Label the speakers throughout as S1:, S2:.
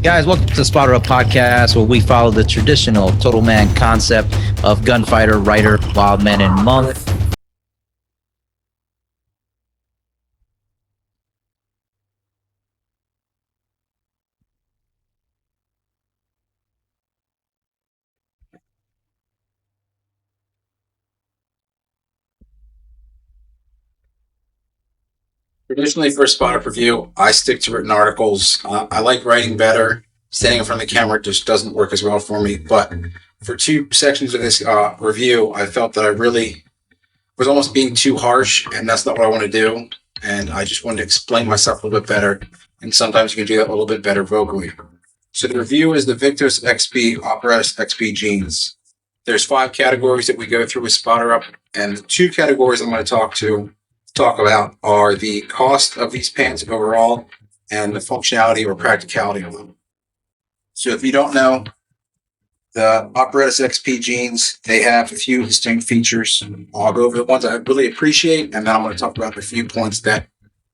S1: Guys, welcome to the Spotter Up Podcast, where we follow the traditional total man concept of gunfighter, writer, wild man in month.
S2: Traditionally, for a spot up review, I stick to written articles. I like writing better. Standing in front of the camera just doesn't work as well for me. But for two sections of this review, I felt that I really was almost being too harsh, and that's not what I want to do. And I just wanted to explain myself a little bit better. And sometimes you can do that a little bit better vocally. So the review is the Viktos Operatus XP jeans. There's 5 categories that we go through with Spotter Up, and the 2 categories I'm going to talk about are the cost of these pants overall and the functionality or practicality of them. So if you don't know, the Operatus XP jeans, they have a few distinct features. I'll go over the ones I really appreciate, and then I'm going to talk about the few points that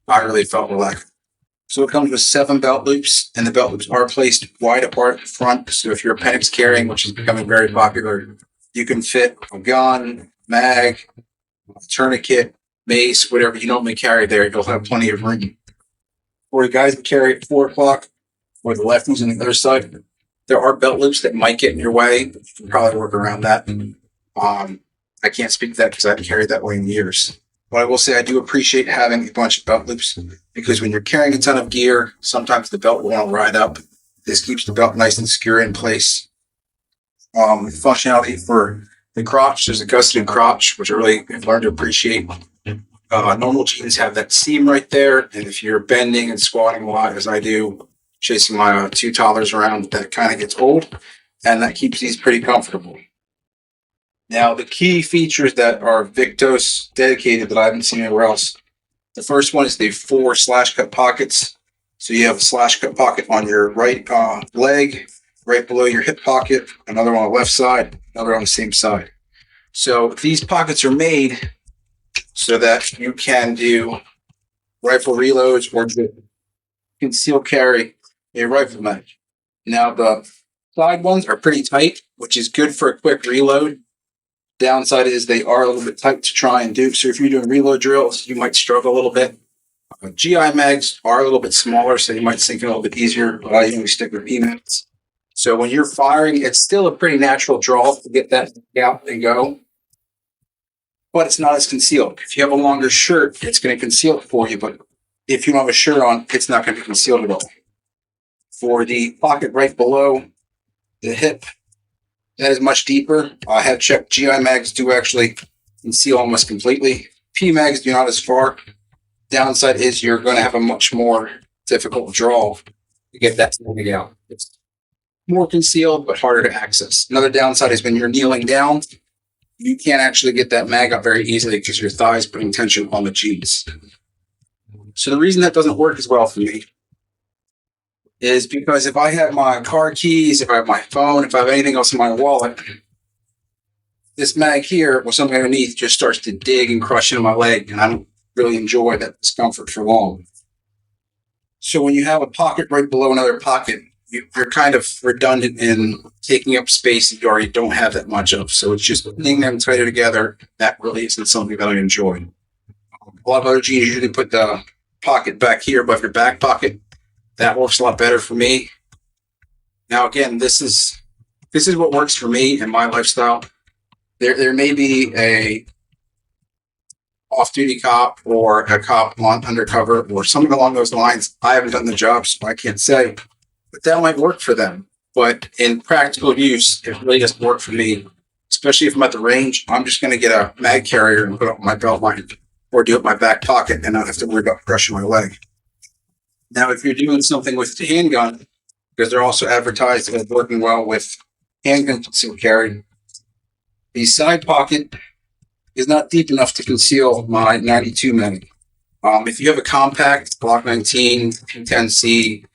S2: I really felt were lacking. So it comes with 7 belt loops, and the belt loops are placed wide apart in front. So if you're appendix carrying, which is becoming very popular, you can fit a gun, mag, a tourniquet, mace, whatever you normally carry there. You'll have plenty of room. For you guys that carry at 4 o'clock, or the lefties on the other side, there are belt loops that might get in your way. But you can probably work around that. I can't speak to that because I haven't carried that way in years. But I will say I do appreciate having a bunch of belt loops because when you're carrying a ton of gear, sometimes the belt won't ride up. This keeps the belt nice and secure in place. Functionality for the crotch, there's a gusseted crotch, which I really have learned to appreciate. Normal jeans have that seam right there, and if you're bending and squatting a lot, as I do, chasing my 2 toddlers around, that kind of gets old, and that keeps these pretty comfortable. Now, the key features that are Viktos dedicated that I haven't seen anywhere else. The first one is the 4 slash cut pockets. So you have a slash cut pocket on your right leg, right below your hip pocket, another on the left side, another on the same side. So these pockets are made so that you can do rifle reloads or conceal carry a rifle mag. Now, the side ones are pretty tight, which is good for a quick reload. Downside is they are a little bit tight to try and do. So if you're doing reload drills, you might struggle a little bit. GI mags are a little bit smaller, so you might sink in a little bit easier, but I usually stick with P mags. So when you're firing, it's still a pretty natural draw to get that out and go, but it's not as concealed. If you have a longer shirt, it's going to conceal it for you, but if you don't have a shirt on, it's not going to be concealed at all. For the pocket right below the hip, that is much deeper. I have checked. GI mags do actually conceal almost completely. P mags do not as far. Downside is you're going to have a much more difficult draw to get that thing out. It's more concealed, but harder to access. Another downside is when you're kneeling down, you can't actually get that mag up very easily because your thigh is putting tension on the jeans. So the reason that doesn't work as well for me is because if I have my car keys, if I have my phone, if I have anything else in my wallet, this mag here with something underneath just starts to dig and crush into my leg, and I don't really enjoy that discomfort for long. So when you have a pocket right below another pocket, you're kind of redundant in taking up space that you already don't have that much of. So it's just putting them tighter together. That really isn't something that I enjoy. A lot of other jeans usually put the pocket back here above your back pocket. That works a lot better for me. Now, again, this is what works for me and my lifestyle. There may be a off-duty cop or a cop on undercover or something along those lines. I haven't done the job, so I can't say. But that might work for them. But in practical use, it really doesn't work for me. Especially if I'm at the range, I'm just going to get a mag carrier and put it on my belt line or do it in my back pocket and not have to worry about crushing my leg. Now, if you're doing something with the handgun, because they're also advertised as working well with handgun concealed carry, the side pocket is not deep enough to conceal my 92 mag. If you have a compact, Glock 19, P10C,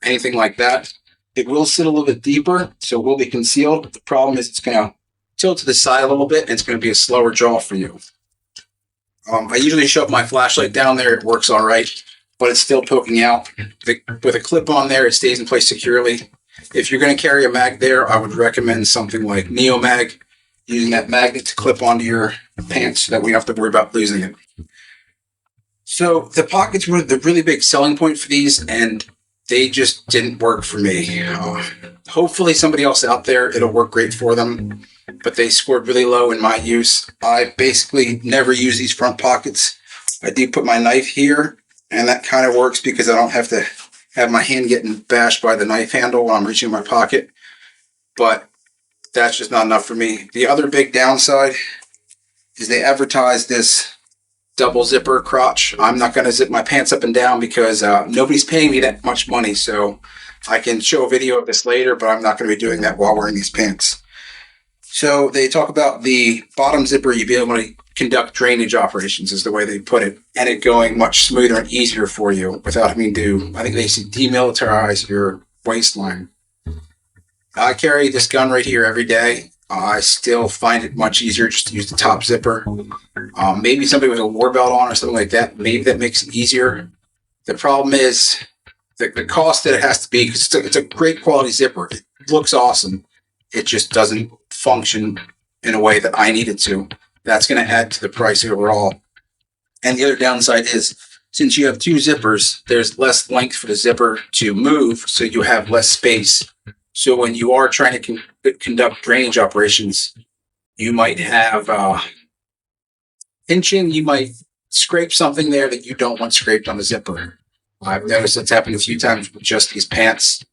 S2: anything like that, it will sit a little bit deeper, so it will be concealed. But the problem is it's going to tilt to the side a little bit, and it's going to be a slower draw for you. I usually shove my flashlight down there. It works all right. but it's still poking out. With a clip on there, it stays in place securely. If you're going to carry a mag there, I would recommend something like Neo Mag, using that magnet to clip onto your pants so that we don't have to worry about losing it. So the pockets were the really big selling point for these, and they just didn't work for me. Hopefully somebody else out there, it'll work great for them, but they scored really low in my use. I basically never use these front pockets. I do put my knife here, and that kind of works because I don't have to have my hand getting bashed by the knife handle while I'm reaching in my pocket, but that's just not enough for me. The other big downside is they advertise this double zipper crotch. I'm not going to zip my pants up and down because nobody's paying me that much money, so I can show a video of this later, but I'm not going to be doing that while wearing these pants. So they talk about the bottom zipper, you'd be able to conduct drainage operations is the way they put it, and it going much smoother and easier for you without having to, I think they say, demilitarize your waistline. I carry this gun right here every day. I still find it much easier just to use the top zipper. Maybe somebody with a war belt on or something like that, maybe that makes it easier. The problem is the cost that it has to be, because it's a great quality zipper. It looks awesome. It just doesn't function in a way that I need it to. That's going to add to the price overall. And the other downside is, since you have two zippers, there's less length for the zipper to move, so you have less space. So when you are trying to conduct drainage operations, you might have pinching, you might scrape something there that you don't want scraped on the zipper. I've noticed it's happened a few times with just these pants,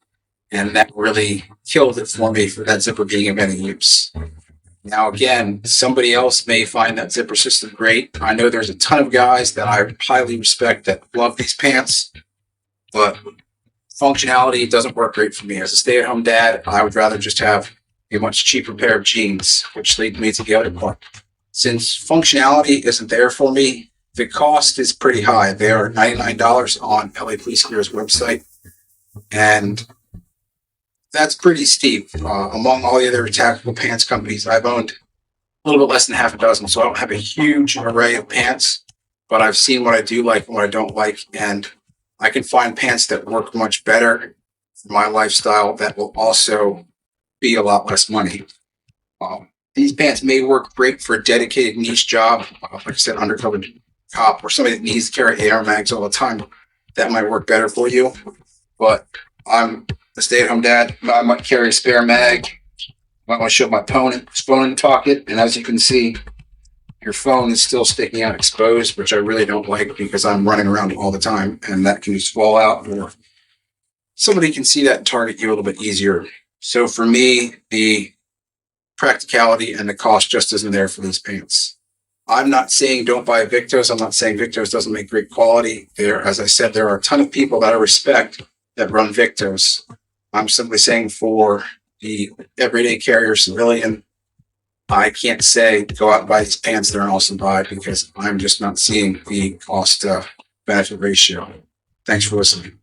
S2: and that really killed it for me for that zipper being of any use. Now, again, somebody else may find that zipper system great. I know there's a ton of guys that I highly respect that love these pants, but functionality doesn't work great for me. As a stay-at-home dad, I would rather just have a much cheaper pair of jeans, which leads me to the other part. Since functionality isn't there for me, the cost is pretty high. They are $99 on LA Police Gear's website, and that's pretty steep. Among all the other tactical pants companies, I've owned a little bit less than half a dozen, so I don't have a huge array of pants, but I've seen what I do like and what I don't like, and I can find pants that work much better for my lifestyle that will also be a lot less money. These pants may work great for a dedicated niche job, like I said, undercover cop, or somebody that needs to carry AR mags all the time. That might work better for you, but I'm a stay-at-home dad. I might carry a spare mag. Might want to show my phone in the pocket, and as you can see, your phone is still sticking out exposed, which I really don't like because I'm running around all the time, and that can just fall out, or somebody can see that and target you a little bit easier. So for me, the practicality and the cost just isn't there for these pants. I'm not saying don't buy Viktos. I'm not saying Viktos doesn't make great quality. As I said, there are a ton of people that I respect that run Viktos. I'm simply saying for the everyday carrier civilian, I can't say go out and buy these pants. They're an awesome buy because I'm just not seeing the cost benefit ratio. Thanks for listening.